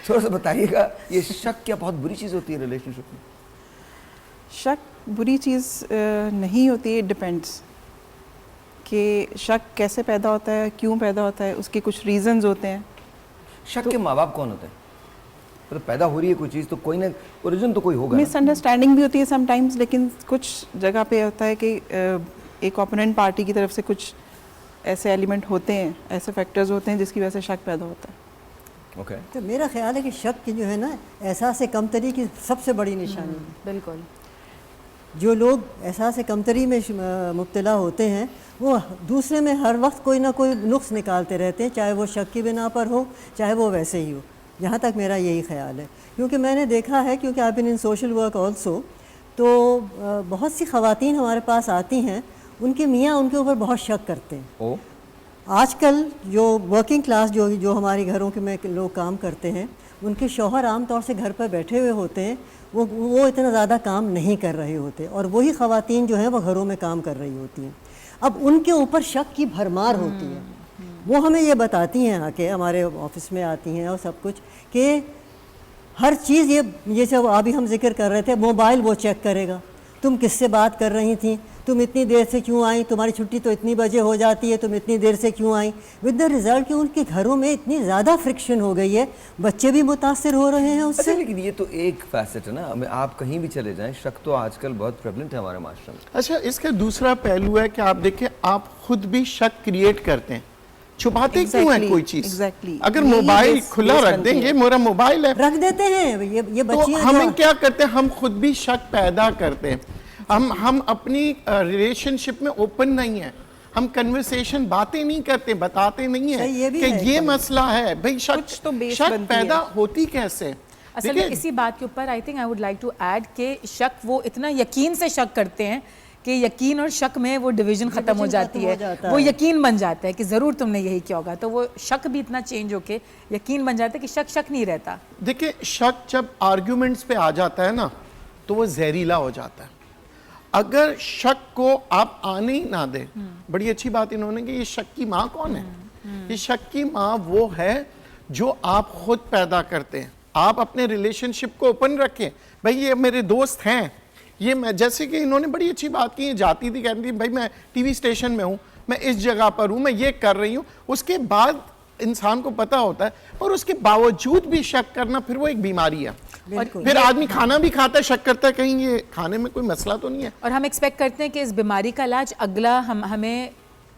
تھوڑا سا بتائیے گا یہ شک کیا بہت بری چیز ہوتی ہے ریلیشن شپ میں؟ شک بری چیز نہیں ہوتی، ڈپینڈس کہ شک کیسے پیدا ہوتا ہے، کیوں پیدا ہوتا ہے، اس کے کچھ ریزنز ہوتے ہیں. شک کے ماں باپ کون ہوتے ہیں؟ مطلب پیدا ہو رہی ہے کوئی چیز تو کوئی نہ اوریجن تو کوئی ہوگا. مس انڈرسٹینڈنگ بھی ہوتی ہے سم ٹائمز، لیکن کچھ جگہ پہ ہوتا ہے کہ ایک اوپوننٹ پارٹی کی طرف سے کچھ ایسے ایلیمنٹ ہوتے ہیں، ایسے فیکٹرز ہوتے ہیں جس کی وجہ سے شک پیدا ہوتا ہے. اوکے. تو میرا خیال ہے کہ شک کی جو ہے نا احساس کمتری کی سب سے بڑی نشانی ہے. بالکل. جو لوگ احساس کمتری میں مبتلا ہوتے ہیں وہ دوسرے میں ہر وقت کوئی نہ کوئی نقص نکالتے رہتے ہیں، چاہے وہ شک کی بنا پر ہو چاہے وہ ویسے ہی ہو. جہاں تک میرا یہی خیال ہے، کیونکہ میں نے دیکھا ہے، کیونکہ آئی بین ان سوشل ورک آلسو، تو بہت سی خواتین ہمارے پاس آتی ہیں، ان کے میاں ان کے اوپر بہت شک کرتے ہیں. آج کل جو ورکنگ کلاس جو ہمارے گھروں کے میں لوگ کام کرتے ہیں، ان کے شوہر عام طور سے گھر پر بیٹھے ہوئے ہوتے ہیں، وہ اتنا زیادہ کام نہیں کر رہے ہوتے، اور وہی خواتین جو ہیں وہ گھروں میں کام کر رہی ہوتی ہیں. اب ان کے اوپر شک کی بھرمار ہوتی ہے. وہ ہمیں یہ بتاتی ہیں آ کے، ہمارے آفس میں آتی ہیں اور سب کچھ، کہ ہر چیز یہ سب ابھی ہم ذکر کر رہے تھے، موبائل وہ چیک کرے گا، تم کس سے بات کر رہی تھیں، تم اتنی دیر سے کیوں آئیں، تمہاری چھٹی تو اتنی بجے ہو جاتی ہے، تم اتنی دیر سے کیوں آئیں. ود دا ریزلٹ کہ ان کے گھروں میں اتنی زیادہ فرکشن ہو گئی ہے، بچے بھی متاثر ہو رہے ہیں اس سے. لیکن یہ تو ایک فیسٹ ہے نا، آپ کہیں بھی چلے جائیں شک تو آج کل بہت پریولنٹ ہے ہمارے معاشرے میں. اچھا، اس کا دوسرا پہلو ہے کہ آپ دیکھیں آپ خود بھی شک کریٹ کرتے ہیں، چھپاتے کیوں ہیں کوئی چیز؟ اگر موبائل کھلا رکھ دیں گے، میرا موبائل ہے رکھ دیتے ہیں یہ بچیاں، تو ہمیں کیا کرتے ہیں، ہم خود بھی شک پیدا کرتے ہیں. ہم اپنی ریلیشن شپ میں اوپن نہیں ہیں، ہم کنورسیشن باتیں نہیں کرتے، بتاتے نہیں ہیں کہ یہ مسئلہ ہے. بھئی شک پیدا ہوتی کیسے؟ اصل میں اسی بات کے اوپر I think I would like to add کہ شک وہ اتنا یقین سے شک کرتے ہیں کہ یقین اور شک میں وہ ڈویژن ختم ہو جاتی ہے، وہ یقین بن جاتا ہے کہ ضرور تم نے یہی کیا ہوگا، تو وہ شک بھی اتنا چینج ہو کے یقین بن جاتا ہے کہ شک نہیں رہتا. دیکھیں شک جب آرگیومنٹس پہ آ جاتا ہے نا تو وہ زہریلا ہو جاتا ہے. اگر شک کو آپ آنے ہی نہ دیں، بڑی اچھی بات انہوں نے کہ یہ شک کی ماں کون ہے؟ یہ شک کی ماں وہ ہے جو آپ خود پیدا کرتے ہیں. آپ اپنے ریلیشن شپ کو اوپن رکھیں. بھئی یہ میرے دوست ہیں، یہ میں جیسے کہ انہوں نے بڑی اچھی بات کی، جاتی تھی کہتی تھی بھائی میں ٹی وی اسٹیشن میں ہوں، میں اس جگہ پر ہوں، میں یہ کر رہی ہوں. اس کے بعد انسان کو پتا ہوتا ہے، اور اس کے باوجود بھی شک کرنا پھر وہ ایک بیماری ہے. پھر آدمی کھانا بھی کھاتا ہے شک کرتا ہے کہیں یہ کھانے میں کوئی مسئلہ تو نہیں ہے. اور ہم ایکسپیکٹ کرتے ہیں کہ اس بیماری کا علاج اگلا ہمیں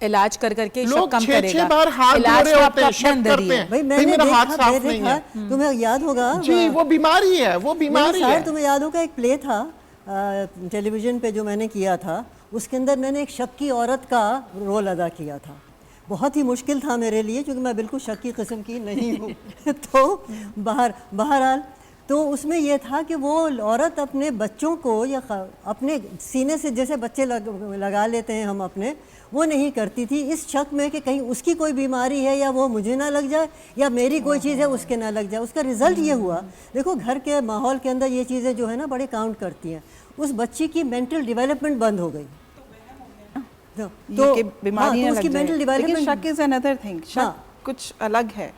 علاج کر کے شک کم کرے گا. لوگ 6 بار ہاتھ دھو رہے ہوتے ہیں، شک کرتے ہیں بھائی میرا ہاتھ صاف نہیں ہے. تمہیں یاد ہوگا جی وہ بیماری ہے، وہ بیماری ہے. تمہیں یاد ہوگا ایک پلے تھا ٹیلی ویژن پہ جو میں نے کیا تھا، اس کے اندر میں نے ایک شک کی عورت کا رول ادا کیا تھا. بہت ہی مشکل تھا میرے لیے کیونکہ میں بالکل شک کی قسم کی نہیں ہوں. تو بہرحال تو اس میں یہ تھا کہ وہ عورت اپنے بچوں کو یا اپنے سینے سے جیسے بچے لگا لیتے ہیں ہم اپنے، وہ نہیں کرتی تھی اس شک میں کہ کہیں اس کی کوئی بیماری ہے یا وہ مجھے نہ لگ جائے یا میری کوئی چیز ہے اس کے نہ لگ جائے. اس کا رزلٹ یہ ہوا، دیکھو گھر کے ماحول کے اندر یہ چیزیں جو ہے نا بڑے کاؤنٹ کرتی ہیں. اس بچی کی مینٹل ڈیولپمنٹ بند ہو گئی. تو بیماری نہ لگ جائے، لیکن شک از another thing، شک کچھ الگ ہے،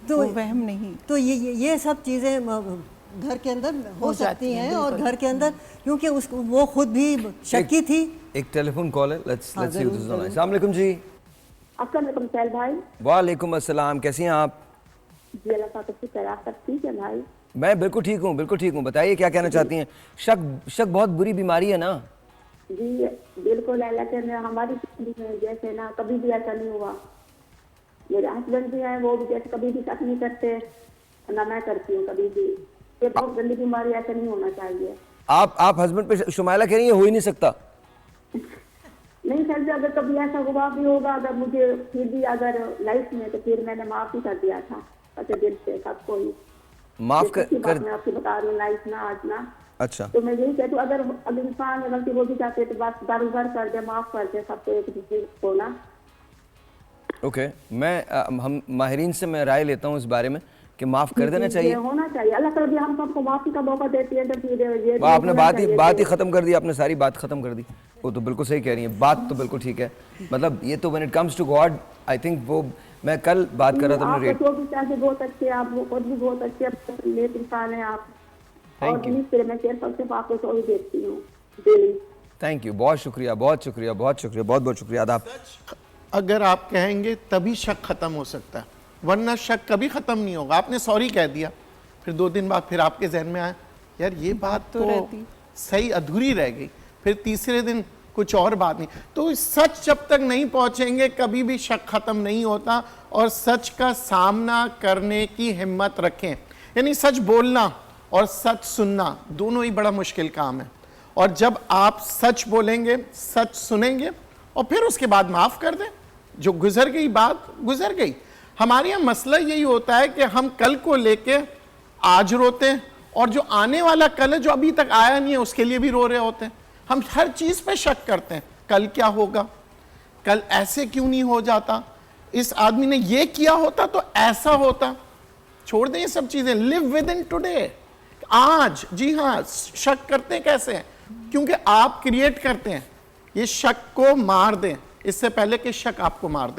تو وہم نہیں. تو یہ سب چیزیں گھر کے اندر ہو سکتی ہیں، اور گھر کے اندر کیونکہ وہ خود بھی شکی تھی. ایک ٹیلی فون کال ہے، السلام علیکم جی. السلام علیکم سہیل بھائی. وعلیکم السلام، کیسی ہیں آپ؟ جی اللہ کا شکر ہے، آپ سب ٹھیک ہے بھائی؟ میں بالکل ٹھیک ہوں، بالکل ٹھیک ہوں. بتائیے کیا کہنا چاہتی ہیں؟ شک بہت بری بیماری ہے نا. جی بالکل ہے، لیکن ہماری زندگی میں جیسے نا کبھی بھی ایسا نہیں ہوا. میرے ہسبینڈ بھی ہیں، وہ بھی جیسے کبھی بھی شک نہیں کرتے، نہ میں کرتی ہوں کبھی بھی. یہ بہت گندی بیماری، ایسا نہیں ہونا چاہیے. آپ ہسبینڈ پہ شمائلہ کہہ رہی ہیں ہو ہی نہیں سکتا؟ نہیں سر جی، اگر کبھی ایسا ہوا بھی ہوگا، اگر مجھے پھر بھی اگر لائف میں، تو پھر میں نے معاف ہی کر دیا تھا اچھا دل سے سب کو ہی. معاف کر میں آپ سے بتا رہی ہوں، لائف نہ آج نہ. اچھا تو میں یہی کہتی ہوں اگر انسان غلطی ہو بھی جاتے تو بس درگزر کر دے، معاف کر دے سب کو ایک دوسرے کو نا. اوکے، ہم ماہرین سے میں رائے لیتا ہوں اس بارے میں کہ معاف کر دینا چاہیے. ہونا چاہیے. اللہ تعالیٰ بھی ہم سب کو معافی کا موقع دیتی ہے. تو پھر آپ نے بات ہی ختم کر دی، آپ نے ساری بات ختم کر دی. وہ تو بالکل صحیح کہہ رہی ہیں، بات تو بالکل ٹھیک ہے. مطلب یہ تو when it comes to God I think وہ میں کل بات کر رہا تھا آپ اپنے ریٹ. جو بھی چاہتے بہت اچھے, آپ وہ خود بھی بہت اچھے, نیک انسان ہیں آپ. اور پلیز پھر میں صرف آپ کو شو ہی دیکھتی ہوں ڈیلی. تھینک یو, بہت شکریہ, بہت شکریہ, بہت شکریہ, بہت بہت شکریہ. آداب. اگر آپ کہیں گے تبھی شک ختم ہو سکتا ہے, ورنہ شک کبھی ختم نہیں ہوگا. آپ نے سوری کہہ دیا, پھر 2 دن بعد پھر آپ کے ذہن میں آیا یار یہ بات تو صحیح ادھوری رہ گئی, پھر تیسرے دن کچھ اور بات نہیں. تو سچ جب تک نہیں پہنچیں گے کبھی بھی شک ختم نہیں ہوتا. اور سچ کا سامنا کرنے کی ہمت رکھیں, یعنی سچ بولنا اور سچ سننا دونوں ہی بڑا مشکل کام ہے. اور جب آپ سچ بولیں گے, سچ سنیں گے, اور پھر اس کے بعد معاف کر دیں, جو گزر گئی بات گزر گئی. ہمارے یہاں مسئلہ یہی ہوتا ہے کہ ہم کل کو لے کے آج روتے ہیں, اور جو آنے والا کل ہے جو ابھی تک آیا نہیں ہے اس کے لیے بھی رو رہے ہوتے ہیں. ہم ہر چیز پہ شک کرتے ہیں, کل کیا ہوگا, کل ایسے کیوں نہیں ہو جاتا, اس آدمی نے یہ کیا ہوتا تو ایسا ہوتا. چھوڑ دیں یہ سب چیزیں, live within today, آج. جی ہاں, شک کرتے ہیں کیسے ہیں, کیونکہ آپ کریٹ کرتے ہیں. یہ شک کو مار دیں اس سے پہلے کہ شک آپ کو مار دے.